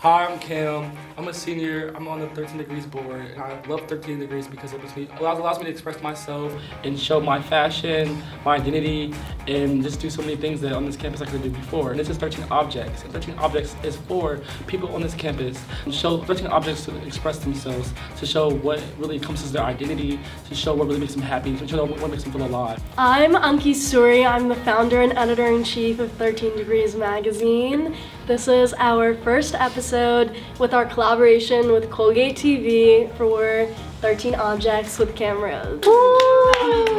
Hi, I'm Cam. I'm a senior. I'm on the 13 Degrees board, and I love 13 Degrees because it allows me to express myself and show my fashion, my identity, and just do so many things that on this campus I couldn't do before. And this is 13 Objects. And 13 Objects is for people on this campus. Show 13 objects to express themselves, to show what really encompasses their identity, to show what really makes them happy, to show what makes them feel alive. I'm Anki Suri. I'm the founder and editor-in-chief of 13 Degrees magazine. This is our first episode with our collaboration with Colgate TV for 13 Objects with Kam Rhodes. Woo!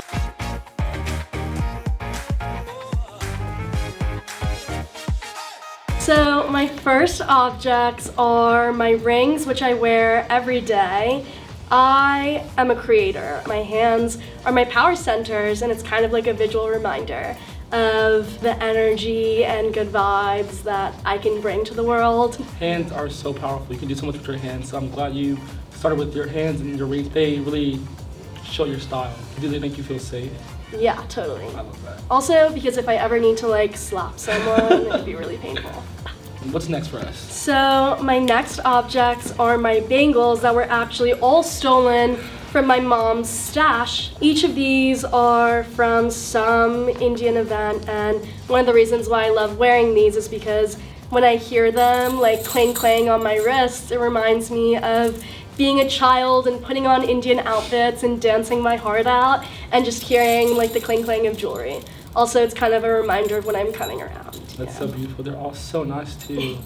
So my first objects are my rings, which I wear every day. I am a creator. My hands are my power centers, and it's kind of like a visual reminder of the energy and good vibes that I can bring to the world. Hands are so powerful. You can do so much with your hands, so I'm glad you started with your hands and your rings. They really show your style. Do they make you feel safe? Yeah, totally. I love that. Also, because if I ever need to slap someone, it'd be really painful. What's next for us? So my next objects are my bangles that were actually all stolen from my mom's stash. Each of these are from some Indian event, and one of the reasons why I love wearing these is because when I hear them clang clang on my wrists, it reminds me of being a child and putting on Indian outfits and dancing my heart out and just hearing the clang clang of jewelry. Also, it's kind of a reminder of when I'm coming around. That's so beautiful. They're all so nice too.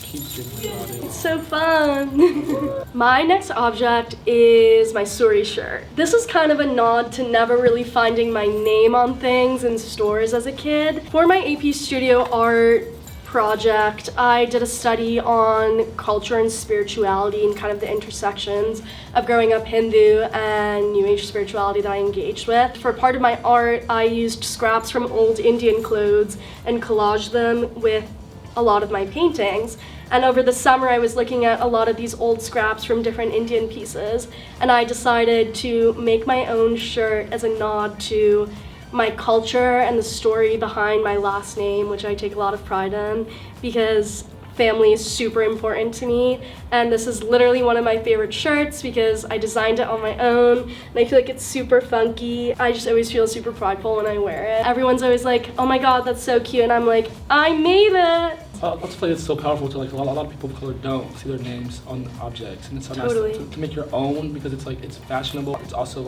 Keep drinking about it. It's so fun. My next object is my Suri shirt. This is kind of a nod to never really finding my name on things in stores as a kid. For my AP Studio Art project, I did a study on culture and spirituality and kind of the intersections of growing up Hindu and New Age spirituality that I engaged with. For part of my art, I used scraps from old Indian clothes and collaged them with a lot of my paintings. And over the summer, I was looking at a lot of these old scraps from different Indian pieces, and I decided to make my own shirt as a nod to my culture and the story behind my last name, which I take a lot of pride in because family is super important to me. And this is literally one of my favorite shirts because I designed it on my own, and I feel like it's super funky. I just always feel super prideful when I wear it. Everyone's always like, oh my god, that's so cute, and I'm like, I made it! Let's play is so powerful to a lot of people of color don't see their names on objects, and it's so Totally. nice to make your own because it's fashionable. It's also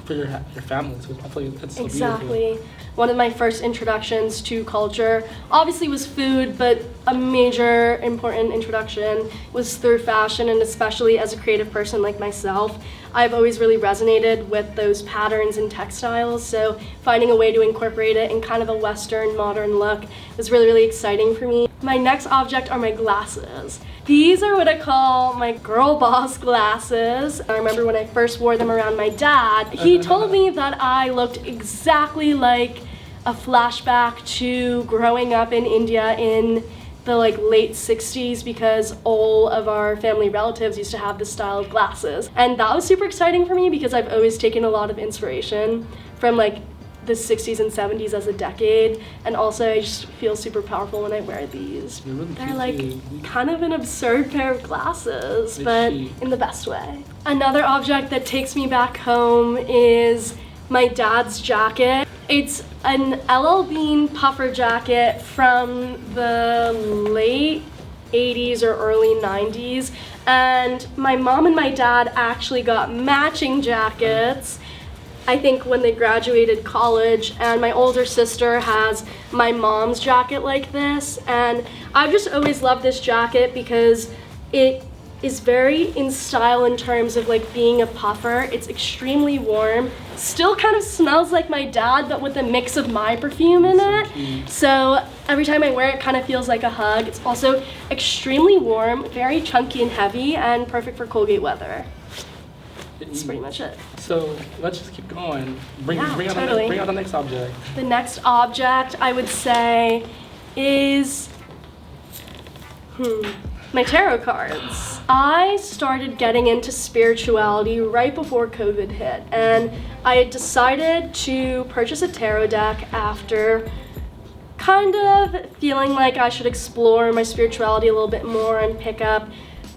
for your family. So I feel like it's so Exactly. beautiful. One of my first introductions to culture obviously was food, but a major important introduction was through fashion, and especially as a creative person like myself, I've always really resonated with those patterns and textiles, so finding a way to incorporate it in kind of a Western modern look is really, really exciting for me. My next object are my glasses. These are what I call my girl boss glasses. I remember when I first wore them around my dad, he told me that I looked exactly like a flashback to growing up in India in the late 60s because all of our family relatives used to have this style of glasses. And that was super exciting for me because I've always taken a lot of inspiration from the 60s and 70s as a decade, and also I just feel super powerful when I wear these. Really They're kind of an absurd pair of glasses, but cheap. in the best way. Another object that takes me back home is my dad's jacket. It's an LL Bean puffer jacket from the late 80s or early 90s, and my mom and my dad actually got matching jackets I think when they graduated college, and my older sister has my mom's jacket like this, and I've just always loved this jacket because it is very in style in terms of being a puffer. It's extremely warm, still kind of smells like my dad but with a mix of my perfume in it. So every time I wear it, it kind of feels like a hug. It's also extremely warm, very chunky and heavy, and perfect for Colgate weather. That's pretty much it. So let's just keep going. Bring out the next object. The next object I would say is my tarot cards. I started getting into spirituality right before COVID hit, and I had decided to purchase a tarot deck after kind of feeling like I should explore my spirituality a little bit more and pick up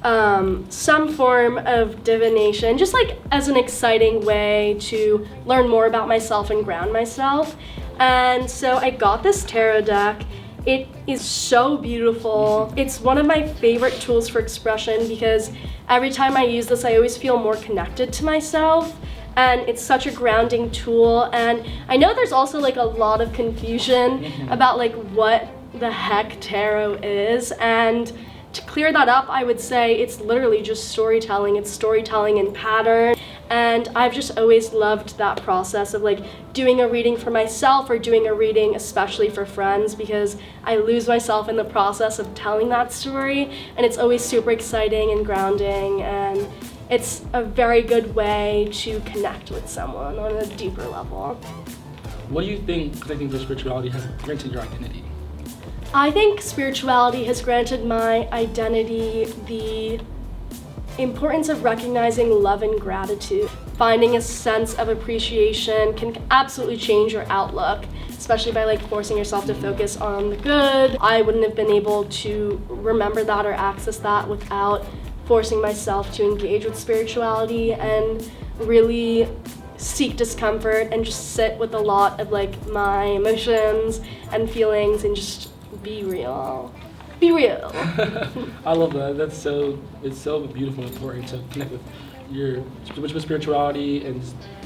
some form of divination, just like as an exciting way to learn more about myself and ground myself. And so I got this tarot deck. It is so beautiful. It's one of my favorite tools for expression because every time I use this, I always feel more connected to myself. And it's such a grounding tool. And I know there's also like a lot of confusion about like what the heck tarot is. And to clear that up, I would say it's literally just storytelling. It's storytelling in pattern. And I've just always loved that process of like doing a reading for myself or doing a reading especially for friends, because I lose myself in the process of telling that story. And it's always super exciting and grounding, and it's a very good way to connect with someone on a deeper level. What do you think connecting to spirituality has granted your identity? I think spirituality has granted my identity the importance of recognizing love and gratitude. Finding a sense of appreciation can absolutely change your outlook, especially by like forcing yourself to focus on the good. I wouldn't have been able to remember that or access that without forcing myself to engage with spirituality and really seek discomfort and just sit with a lot of like my emotions and feelings and just be real. Be real. I love that. It's so beautiful and important to connect with spirituality, and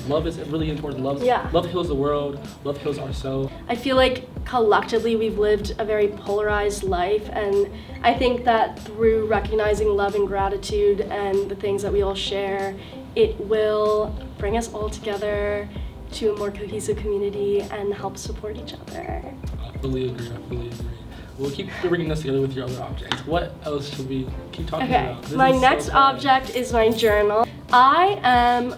love is really important. Love heals the world. Love heals ourselves. I feel like collectively we've lived a very polarized life, and I think that through recognizing love and gratitude and the things that we all share, it will bring us all together to a more cohesive community and help support each other. I fully agree. We'll keep bringing us together with your other objects. What else should we keep talking about? My next object is my journal. I am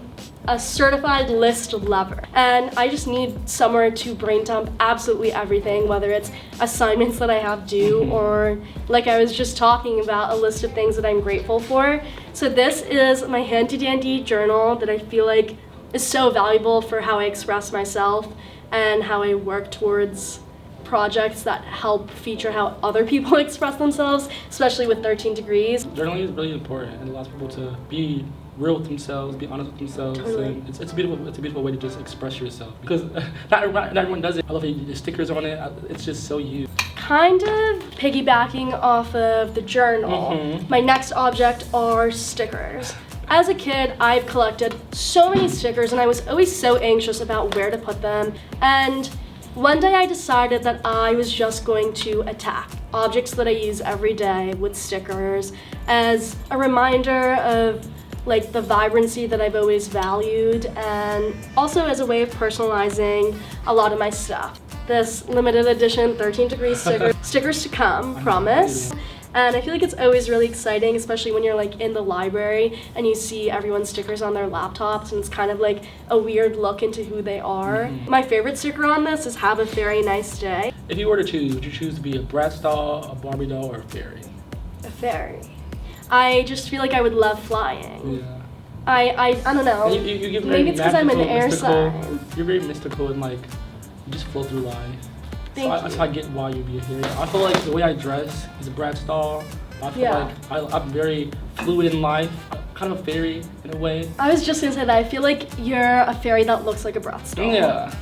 a certified list lover, and I just need somewhere to brain dump absolutely everything, whether it's assignments that I have due or, like I was just talking about, a list of things that I'm grateful for. So this is my handy dandy journal that I feel like is so valuable for how I express myself and how I work towards projects that help feature how other people express themselves, especially with 13 Degrees. Journaling is really important and allows people to be real with themselves, be honest with themselves. Totally. And it's a beautiful way to just express yourself, because not everyone does it. I love the stickers on it. It's just so you. Kind of piggybacking off of the journal, my next object are stickers. As a kid, I've collected so many stickers and I was always so anxious about where to put them. And one day I decided that I was just going to attack objects that I use every day with stickers as a reminder of like the vibrancy that I've always valued, and also as a way of personalizing a lot of my stuff. This limited edition 13 Degrees sticker, stickers to come, promise. And I feel like it's always really exciting, especially when you're like in the library and you see everyone's stickers on their laptops, and it's kind of like a weird look into who they are. My favorite sticker on this is "Have a very nice day." If you were to choose, would you choose to be a Bratz doll, a Barbie doll, or a fairy? A fairy. I just feel like I would love flying. Yeah. I don't know. You give Maybe it's because I'm an air mystical. sign. You're very mystical and like you just flow through life. Thank So I get why you'd be a fairy. I feel like the way I dress is a Bratz doll. I feel like I'm very fluid in life, kind of a fairy in a way. I was just gonna say that I feel like you're a fairy that looks like a Bratz doll. Yeah,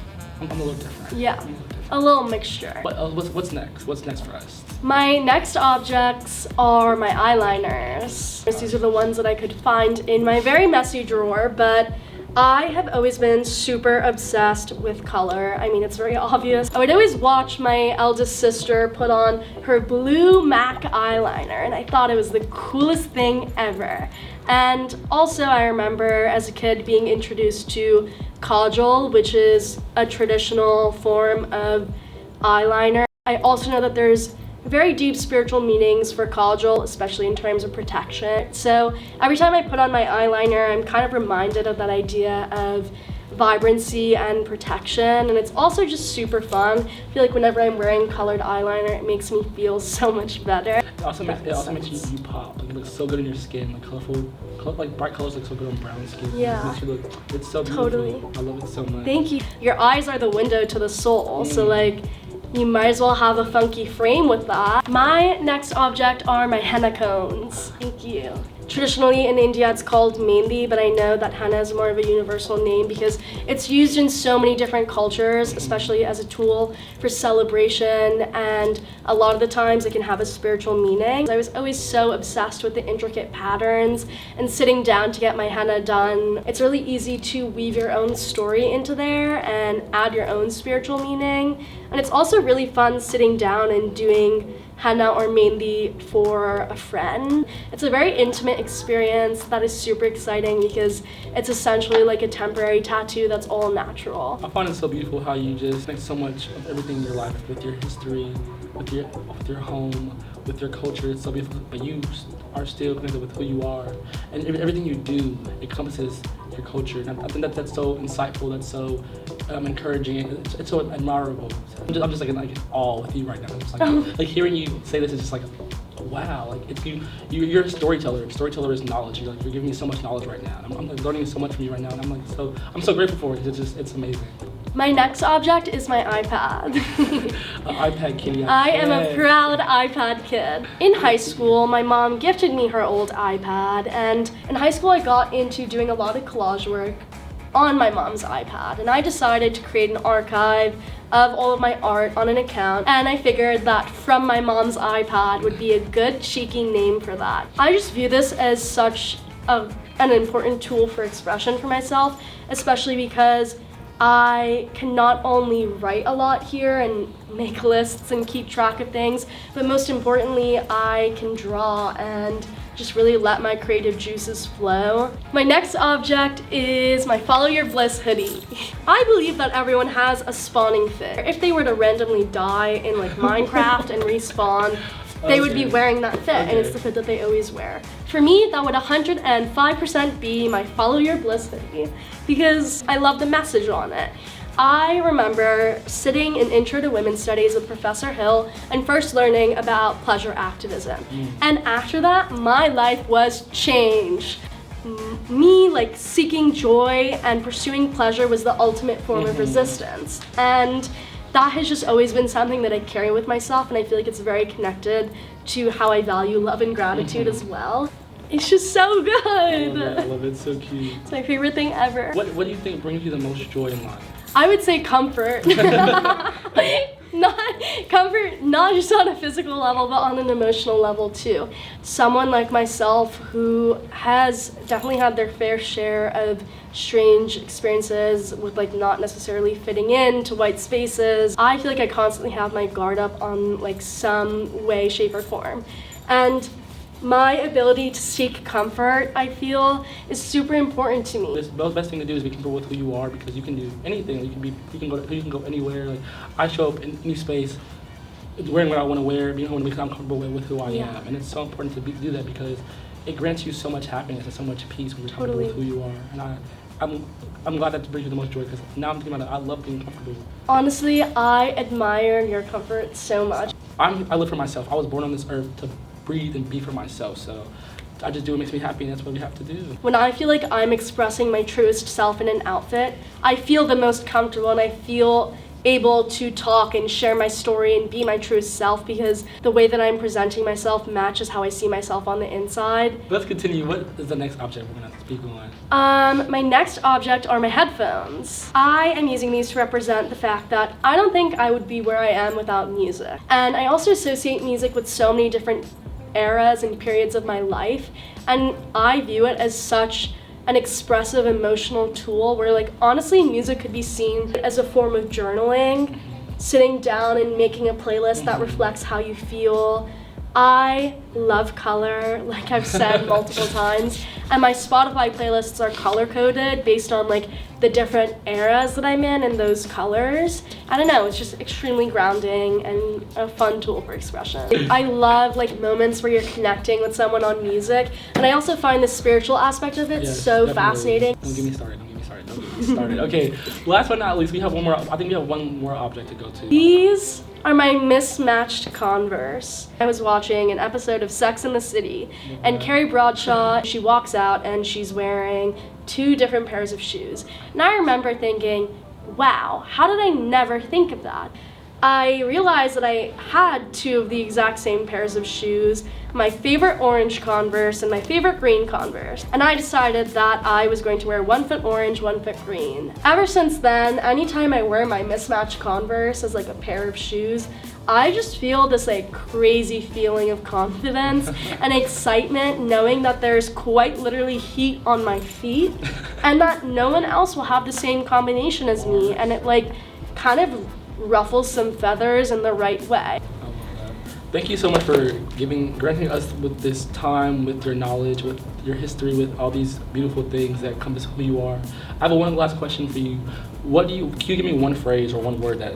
I'm a little different. Yeah, a little mixture. But what's next? What's next for us? My next objects are my eyeliners. These are the ones that I could find in my very messy drawer, but I have always been super obsessed with color. I mean, it's very obvious. I would always watch my eldest sister put on her blue MAC eyeliner, and I thought it was the coolest thing ever. And also I remember as a kid being introduced to kajal, which is a traditional form of eyeliner. I also know that there's very deep spiritual meanings for kajal, especially in terms of protection. So every time I put on my eyeliner, I'm kind of reminded of that idea of vibrancy and protection, and it's also just super fun. I feel like whenever I'm wearing colored eyeliner, it makes me feel so much better. It also makes you pop. Like, it looks so good in your skin. Like like bright colors look so good on brown skin. Yeah. It's so beautiful. Totally. I love it so much. Thank you. Your eyes are the window to the soul, so like you might as well have a funky frame with that. My next object are my henna cones. Thank you. Traditionally in India it's called mehndi, but I know that henna is more of a universal name because it's used in so many different cultures, especially as a tool for celebration, and a lot of the times it can have a spiritual meaning. I was always so obsessed with the intricate patterns and sitting down to get my henna done. It's really easy to weave your own story into there and add your own spiritual meaning, and it's also really fun sitting down and doing henna or mehndi for a friend. It's a very intimate experience that is super exciting because it's essentially like a temporary tattoo that's all natural. I find it so beautiful how you just connect so much of everything in your life with your history, with your home, with your culture. It's so beautiful, but you are still connected with who you are, and everything you do encompasses your culture. And I think that's so insightful. That's so encouraging. It's so admirable. I'm just like in awe with you right now. I'm just like hearing you say this is just like, wow. Like it's you're a storyteller. Storyteller is knowledge. You're giving me so much knowledge right now. I'm like learning so much from you right now, and I'm so grateful for it. It's amazing. My next object is my iPad. iPad kitty. I am a proud iPad kid. In high school, my mom gifted me her old iPad, and in high school I got into doing a lot of collage work on my mom's iPad, and I decided to create an archive of all of my art on an account, and I figured that From My Mom's iPad would be a good cheeky name for that. I just view this as such an important tool for expression for myself, especially because I can not only write a lot here and make lists and keep track of things, but most importantly, I can draw and just really let my creative juices flow. My next object is my Follow Your Bliss hoodie. I believe that everyone has a spawning fit. If they were to randomly die in like Minecraft and respawn, they would be wearing that fit, and it's the fit that they always wear. For me, that would 105% be my Follow Your Bliss hoodie because I love the message on it. I remember sitting in Intro to Women's Studies with Professor Hill and first learning about pleasure activism. And after that, my life was changed. Me like seeking joy and pursuing pleasure was the ultimate form of resistance. And that has just always been something that I carry with myself, and I feel like it's very connected to how I value love and gratitude as well. It's just so good. I love it. It's so cute. It's my favorite thing ever. What do you think brings you the most joy in life? I would say comfort. Not just on a physical level, but on an emotional level too. Someone like myself who has definitely had their fair share of strange experiences with like not necessarily fitting into white spaces. I feel like I constantly have my guard up on like some way, shape, or form. And my ability to seek comfort, I feel, is super important to me. The best thing to do is be comfortable with who you are, because you can do anything. You can go anywhere. Like I show up in any space, wearing what I want to wear, being who I want to be, because I'm comfortable with who I am, and it's so important to do that because it grants you so much happiness and so much peace when you're comfortable with who you are. And I'm glad that brings you the most joy, because now I'm thinking about it, I love being comfortable. Honestly, I admire your comfort so much. I live for myself. I was born on this earth to breathe and be for myself, so I just do what makes me happy, and that's what we have to do. When I feel like I'm expressing my truest self in an outfit, I feel the most comfortable, and I feel able to talk and share my story and be my truest self, because the way that I'm presenting myself matches how I see myself on the inside. Let's continue. What is the next object we're going to speak on? My next object are my headphones. I am using these to represent the fact that I don't think I would be where I am without music. And I also associate music with so many different eras and periods of my life, and I view it as such an expressive emotional tool where, like, honestly, music could be seen as a form of journaling, sitting down and making a playlist that reflects how you feel. I love color, like I've said multiple times, and my Spotify playlists are color-coded based on like the different eras that I'm in and those colors. I don't know, it's just extremely grounding and a fun tool for expression. I love like moments where you're connecting with someone on music, and I also find the spiritual aspect of it so fascinating. Don't get me started. Okay, last but not least, we have one more. I think we have one more object to go to. These are my mismatched Converse. I was watching an episode of Sex and the City, and Carrie Bradshaw, she walks out and she's wearing 2 different pairs of shoes. And I remember thinking, wow, how did I never think of that? I realized that I had two of the exact same pairs of shoes, my favorite orange Converse and my favorite green Converse. And I decided that I was going to wear one foot orange, one foot green. Ever since then, anytime I wear my mismatched Converse as like a pair of shoes, I just feel this like crazy feeling of confidence and excitement knowing that there's quite literally heat on my feet and that no one else will have the same combination as me, and it like kind of ruffles some feathers in the right way. Thank you so much for granting us with this time, with your knowledge, with your history, with all these beautiful things that encompass who you are. I have one last question for you. Can you give me one phrase or one word that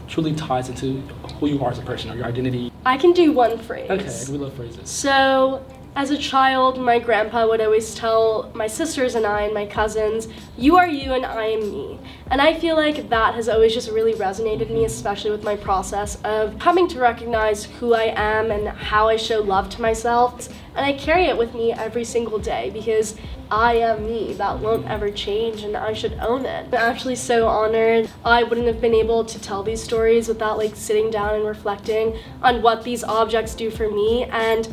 truly ties into who you are as a person or your identity? I can do one phrase. Okay, we love phrases. So, as a child, my grandpa would always tell my sisters and I and my cousins, "You are you and I am me." And I feel like that has always just really resonated with me, especially with my process of coming to recognize who I am and how I show love to myself. And I carry it with me every single day because I am me. That won't ever change and I should own it. I'm actually so honored. I wouldn't have been able to tell these stories without like sitting down and reflecting on what these objects do for me, and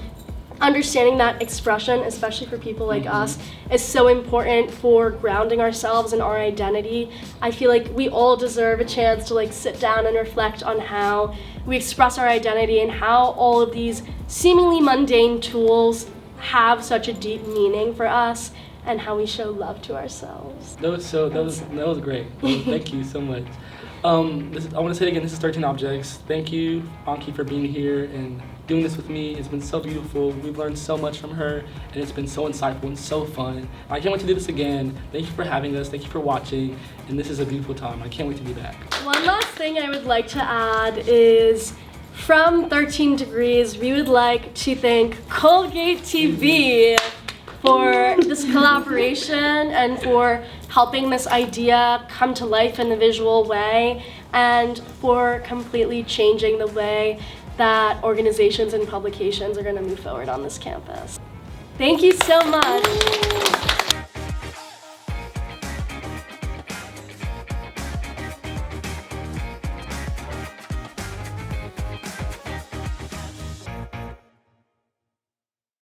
understanding that expression, especially for people like us, is so important for grounding ourselves and our identity. I feel like we all deserve a chance to like sit down and reflect on how we express our identity and how all of these seemingly mundane tools have such a deep meaning for us and how we show love to ourselves. That was great. Thank you so much. I want to say it again, this is 13 Objects. Thank you, Anki, for being here and doing this with me. It's been so beautiful. We've learned so much from her, and it's been so insightful and so fun. I can't wait to do this again. Thank you for having us. Thank you for watching, and this is a beautiful time. I can't wait to be back. One last thing I would like to add is, from 13 Degrees, we would like to thank Colgate TV for this collaboration and for helping this idea come to life in a visual way, and for completely changing the way that organizations and publications are going to move forward on this campus. Thank you so much.